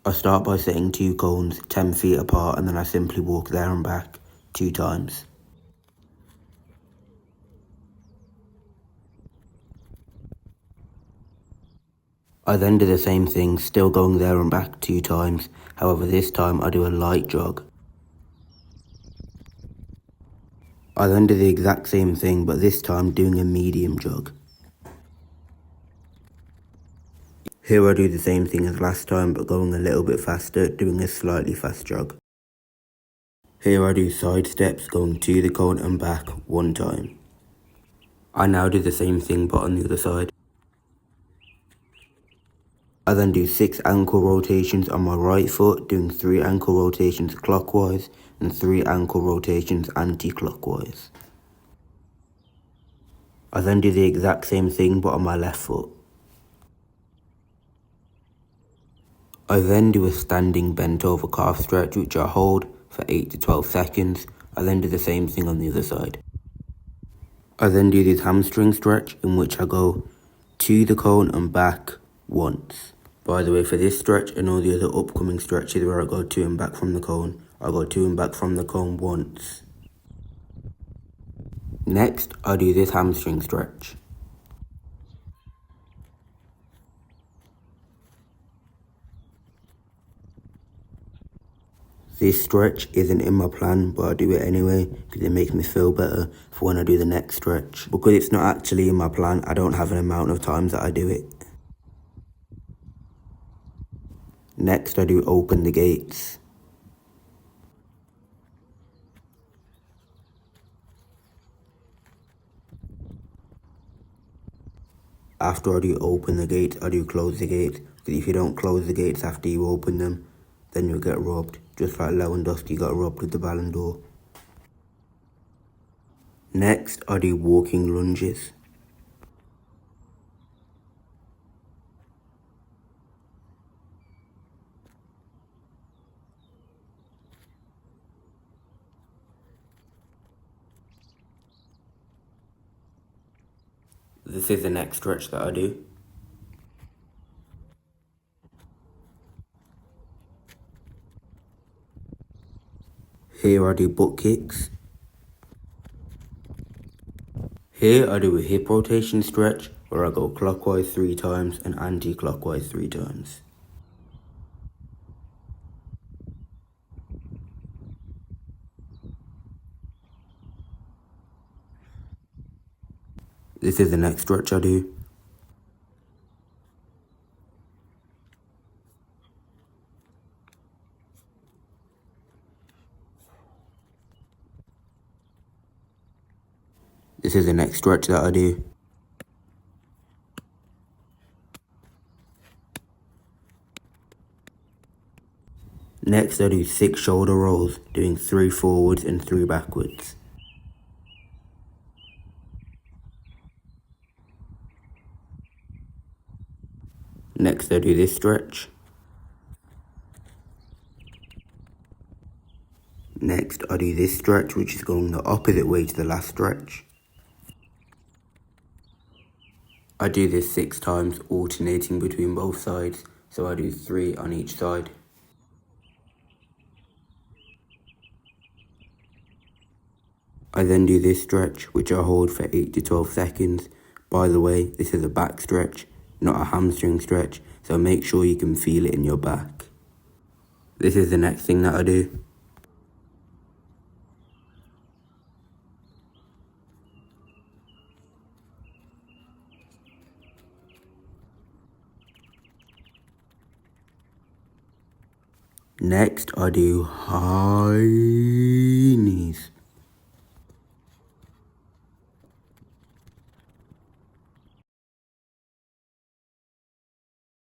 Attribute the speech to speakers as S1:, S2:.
S1: I start by setting 2 cones 10 feet apart and then I simply walk there and back 2 times. I then do the same thing, still going there and back 2 times, however this time I do a light jog. I then do the exact same thing, but this time doing a medium jog. Here I do the same thing as last time, but going a little bit faster, doing a slightly fast jog. Here I do side steps, going to the cone and back 1 time. I now do the same thing, but on the other side. I then do 6 ankle rotations on my right foot, doing 3 ankle rotations clockwise and 3 ankle rotations anti-clockwise. I then do the exact same thing but on my left foot. I then do a standing bent over calf stretch which I hold for 8 to 12 seconds. I then do the same thing on the other side. I then do this hamstring stretch in which I go to the cone and back once. By the way, for this stretch and all the other upcoming stretches where I go to and back from the cone, I go to and back from the cone once. Next, I do this hamstring stretch. This stretch isn't in my plan, but I do it anyway because it makes me feel better for when I do the next stretch. Because it's not actually in my plan, I don't have an amount of times that I do it. Next, I do open the gates. After I do open the gates, I do close the gates. Because if you don't close the gates after you open them, then you'll get robbed. Just like Lewandowski got robbed with the Ballon d'Or. Next, I do walking lunges. This is the next stretch that I do. Here I do butt kicks. Here I do a hip rotation stretch where I go clockwise 3 times and anti-clockwise 3 times. This is the next stretch I do. This is the next stretch that I do. Next I do 6 shoulder rolls, doing 3 forwards and 3 backwards. Next I do this stretch. Next I do this stretch which is going the opposite way to the last stretch. I do this 6 times, alternating between both sides, so I do 3 on each side. I then do this stretch, which I hold for 8 to 12 seconds. By the way, this is a back stretch, not a hamstring stretch, so make sure you can feel it in your back. This is the next thing that I do. Next, I do high knees.